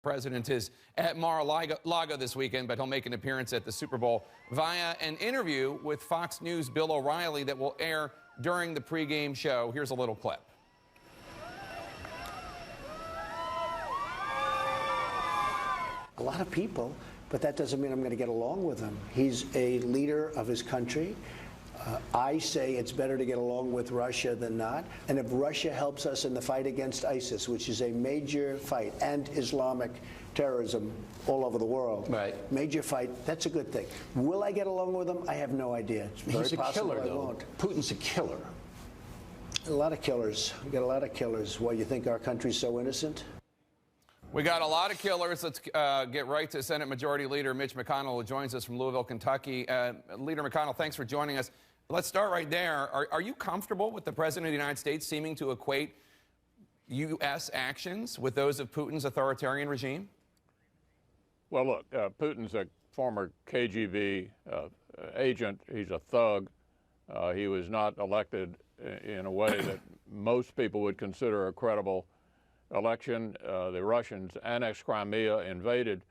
President is at Mar-a-Lago this weekend, but he'll make an appearance at the Super Bowl via an interview with Fox News' Bill O'Reilly that will air during the pregame show. Here's a little clip. A lot of people, but that doesn't mean I'm going to get along with him. He's a leader of his country. I say it's better to get along with Russia than not. And if Russia helps us in the fight against ISIS, which is a major fight, and Islamic terrorism all over the world, right, major fight, that's a good thing. Will I get along with him? I have no idea. It's very He's a possible killer, I though. won't. Putin's a killer. A lot of killers. We got a lot of killers. Why, you think our country's so innocent? We got a lot of killers. Let's get right to Senate Majority Leader Mitch McConnell, who joins us from Louisville, Kentucky. Leader McConnell, thanks for joining us. Let's start right there. Are you comfortable with the President of the United States seeming to equate U.S. actions with those of Putin's authoritarian regime? Well, look, Putin's a former KGB agent. He's a thug. He was not elected in a way that most people would consider a credible election. The Russians annexed Crimea, invaded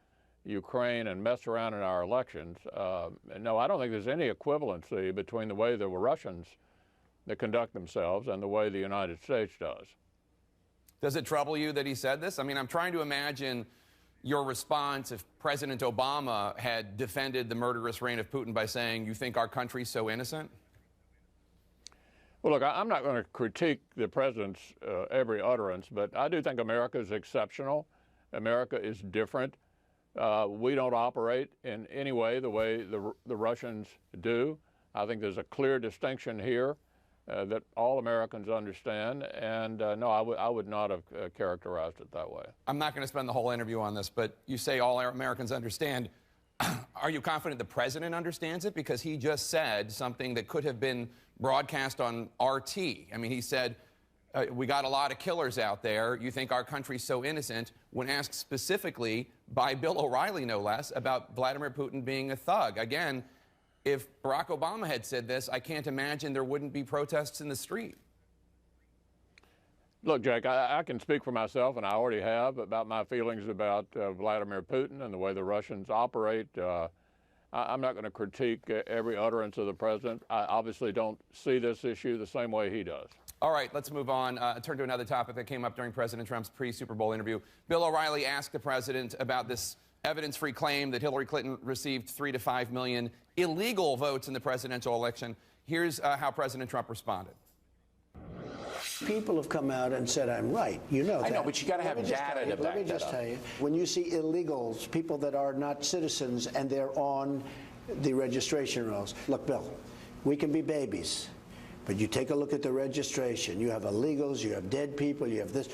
Ukraine, and messed around in our elections. No, I don't think there's any equivalency between the way the Russians that conduct themselves and the way the United States does. Does it trouble you that he said this? I mean, I'm trying to imagine your response if President Obama had defended the murderous reign of Putin by saying, you think our country's so innocent? Well, look, I'm not going to critique the president's every utterance, but I do think America is exceptional. America is different. We don't operate in any way the way the Russians do. I think there's a clear distinction here that all Americans understand, and no, I would not have characterized it that way. I'm not going to spend the whole interview on this, but you say all Americans understand. Are you confident the president understands it? Because he just said something that could have been broadcast on RT. I mean, he said, we got a lot of killers out there. You think our country's so innocent, when asked specifically by Bill O'Reilly, no less, about Vladimir Putin being a thug. Again, if Barack Obama had said this, I can't imagine there wouldn't be protests in the street. Look, Jake, I can speak for myself, and I already have, about my feelings about Vladimir Putin and the way the Russians operate. I'm not going to critique every utterance of the president. I obviously don't see this issue the same way he does. All right, let's move on. Turn to another topic that came up during President Trump's pre-Super Bowl interview. Bill O'Reilly asked the president about this evidence-free claim that Hillary Clinton received 3 to 5 million illegal votes in the presidential election. Here's how President Trump responded. People have come out and said I'm right. You know that. I know, but you got to have data to back that up. Let me just tell you, when you see illegals, people that are not citizens, and they're on the registration rolls. Look, Bill, we can be babies, but you take a look at the registration. You have illegals, you have dead people, you have this.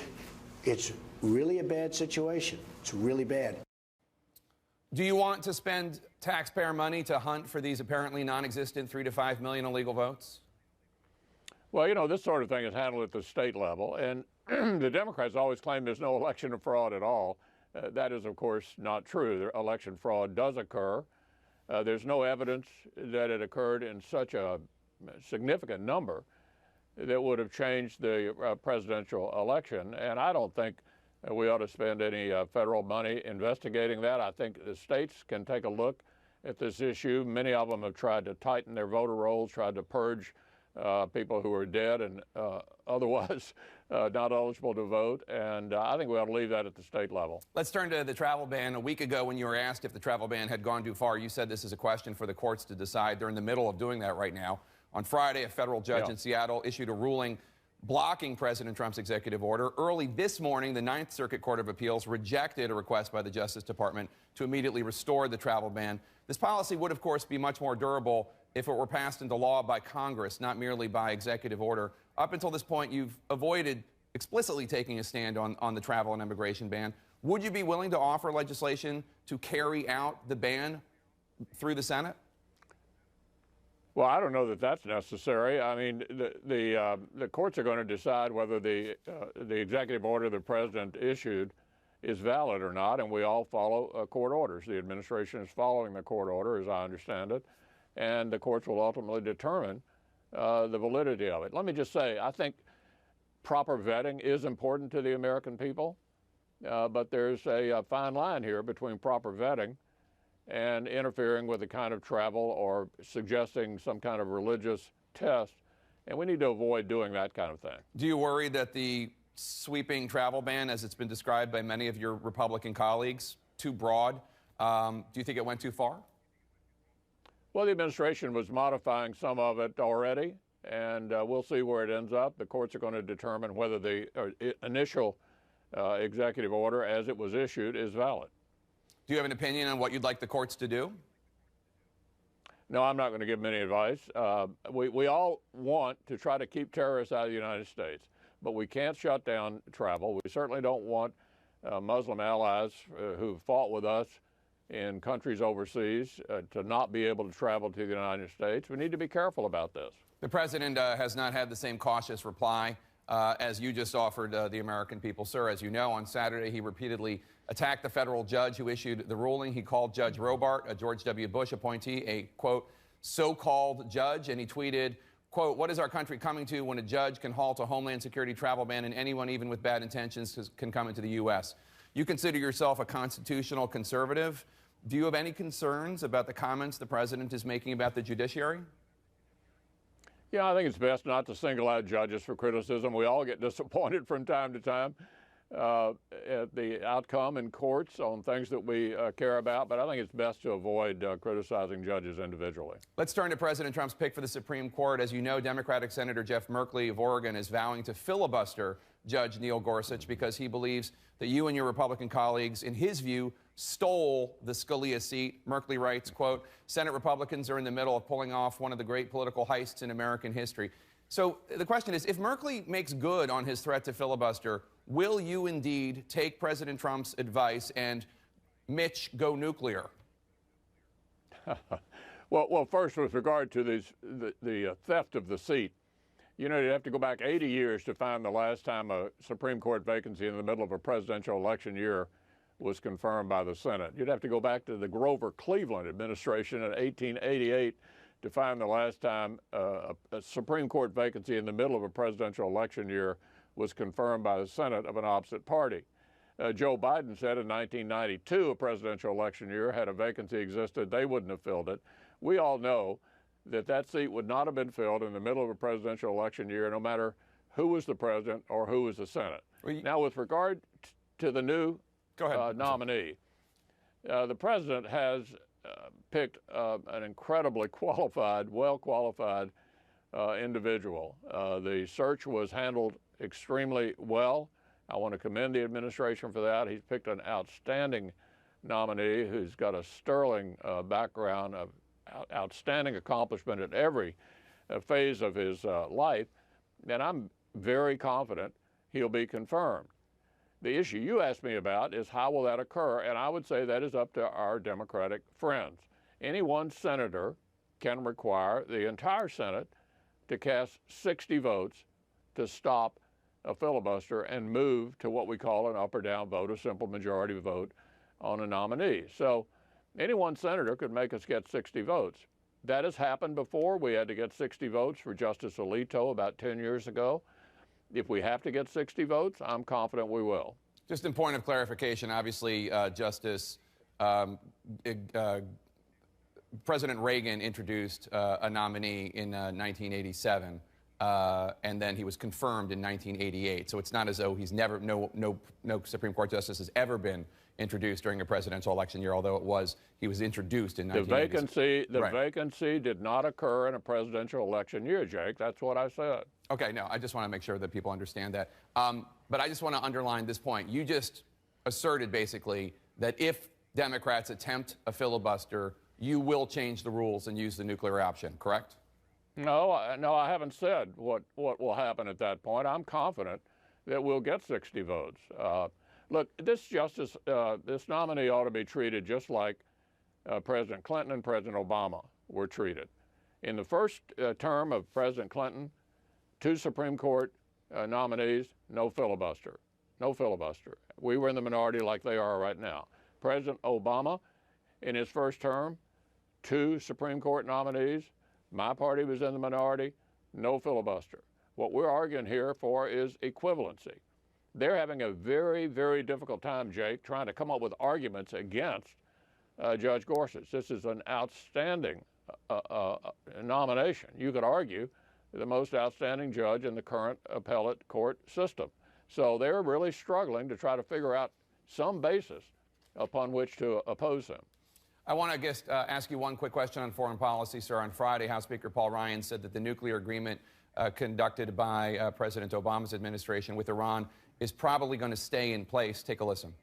It's really a bad situation. It's really bad. Do you want to spend taxpayer money to hunt for these apparently non-existent 3 to 5 million illegal votes? Well, you know, this sort of thing is handled at the state level, and the Democrats always claim there's no election fraud at all. That is, of course, not true. The election fraud does occur. There's no evidence that it occurred in such a significant number that would have changed the presidential election, and I don't think we ought to spend any federal money investigating that. I think the states can take a look at this issue. Many of them have tried to tighten their voter rolls, tried to purge people who are dead and otherwise not eligible to vote, and I think we ought to leave that at the state level. Let's turn to the travel ban. A week ago, when you were asked if the travel ban had gone too far, you said this is a question for the courts to decide. They're in the middle of doing that right now. On Friday, a federal judge in Seattle issued a ruling blocking President Trump's executive order. Early this morning, the Ninth Circuit Court of Appeals rejected a request by the Justice Department to immediately restore the travel ban. This policy would, of course, be much more durable if it were passed into law by Congress, not merely by executive order. Up until this point, you've avoided explicitly taking a stand on the travel and immigration ban. Would you be willing to offer legislation to carry out the ban through the Senate? Well, I don't know that that's necessary. I mean, the courts are going to decide whether the executive order the president issued is valid or not, and we all follow court orders. The administration is following the court order, as I understand it, and the courts will ultimately determine the validity of it. Let me just say, I think proper vetting is important to the American people. but there's a fine line here between proper vetting and interfering with the kind of travel or suggesting some kind of religious test, and we need to avoid doing that kind of thing. Do you worry that the sweeping travel ban, as it's been described by many of your Republican colleagues, too broad? Do you think it went too far? Well, the administration was modifying some of it already, and we'll see where it ends up. The courts are going to determine whether the initial executive order, as it was issued, is valid. Do you have an opinion on what you'd like the courts to do? No, I'm not going to give them any advice. We all want to try to keep terrorists out of the United States, but we can't shut down travel. We certainly don't want Muslim allies who fought with us in countries overseas to not be able to travel to the United States. We need to be careful about this. The president has not had the same cautious reply as you just offered the American people. Sir, as you know, on Saturday he repeatedly attacked the federal judge who issued the ruling. He called Judge Robart, a George W. Bush appointee, a, quote, so-called judge, and he tweeted, quote, what is our country coming to when a judge can halt a Homeland Security travel ban and anyone, even with bad intentions, can come into the U.S.? You consider yourself a constitutional conservative. Do you have any concerns about the comments the president is making about the judiciary? Yeah, I think it's best not to single out judges for criticism. We all get disappointed from time to time at the outcome in courts on things that we care about, but I think it's best to avoid criticizing judges individually. Let's turn to President Trump's pick for the Supreme Court. As you know, Democratic Senator Jeff Merkley of Oregon is vowing to filibuster Judge Neil Gorsuch because he believes that you and your Republican colleagues, in his view, stole the Scalia seat. Merkley writes, quote, Senate Republicans are in the middle of pulling off one of the great political heists in American history. So the question is, if Merkley makes good on his threat to filibuster, will you indeed take President Trump's advice and Mitch go nuclear? Well, first, with regard to the theft of the seat, you know, you'd have to go back 80 years to find the last time a Supreme Court vacancy in the middle of a presidential election year was confirmed by the Senate. You'd have to go back to the Grover Cleveland administration in 1888 to find the last time a Supreme Court vacancy in the middle of a presidential election year was confirmed by the Senate of an opposite party. Joe Biden said in 1992, a presidential election year, had a vacancy existed, they wouldn't have filled it. We all know that that seat would not have been filled in the middle of a presidential election year, no matter who was the president or who was the Senate. Now, with regard to the new nominee, the president has picked an incredibly qualified, well-qualified individual. The search was handled extremely well. I want to commend the administration for that. He's picked an outstanding nominee who's got a sterling background of outstanding accomplishment at every phase of his life, and I'm very confident he'll be confirmed. The issue you asked me about is how will that occur, and I would say that is up to our Democratic friends. Any one senator can require the entire Senate to cast 60 votes to stop a filibuster and move to what we call an up or down vote, a simple majority vote on a nominee. So any one senator could make us get 60 votes. That has happened before. We had to get 60 votes for Justice Alito about 10 years ago. If we have to get 60 votes, I'm confident we will. Just in point of clarification, obviously, President Reagan introduced a nominee in 1987, and then he was confirmed in 1988. So it's not as though he's never, no Supreme Court justice has ever been introduced during a presidential election year, although he was introduced in 1987. The vacancy did not occur in a presidential election year, Jake. That's what I said. Okay, no, I just want to make sure that people understand that. But I just want to underline this point. You just asserted, basically, that if Democrats attempt a filibuster, you will change the rules and use the nuclear option, correct? No, I haven't said what will happen at that point. I'm confident that we'll get 60 votes. Look, this nominee ought to be treated just like President Clinton and President Obama were treated. In the first term of President Clinton, 2 Supreme Court nominees, no filibuster. No filibuster. We were in the minority like they are right now. President Obama, in his first term, 2 Supreme Court nominees. My party was in the minority, no filibuster. What we're arguing here for is equivalency. they're having a very, very difficult time, Jake, trying to come up with arguments against Judge Gorsuch. This is an outstanding nomination. You could argue the most outstanding judge in the current appellate court system. So they're really struggling to try to figure out some basis upon which to oppose him. I want to just ask you one quick question on foreign policy, sir. On Friday, House Speaker Paul Ryan said that the nuclear agreement conducted by President Obama's administration with Iran is probably going to stay in place. Take a listen.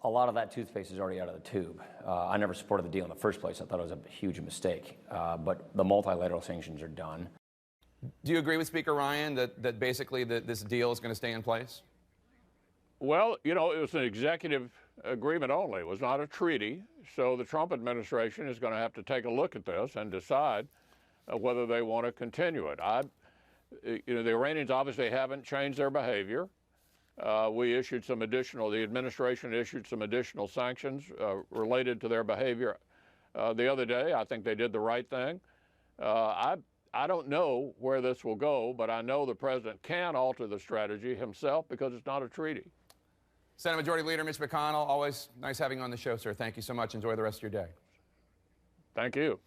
A lot of that toothpaste is already out of the tube. I never supported the deal in the first place. I thought it was a huge mistake. But the multilateral sanctions are done. Do you agree with Speaker Ryan that basically this deal is going to stay in place? Well, you know, it was an executive agreement only. It was not a treaty. So the Trump administration is going to have to take a look at this and decide whether they want to continue it. You know, the Iranians obviously haven't changed their behavior. The administration issued some additional sanctions related to their behavior the other day. I think they did the right thing. I don't know where this will go, but I know the president can alter the strategy himself because it's not a treaty. Senate Majority Leader Mitch McConnell, always nice having you on the show, sir. Thank you so much. Enjoy the rest of your day. Thank you.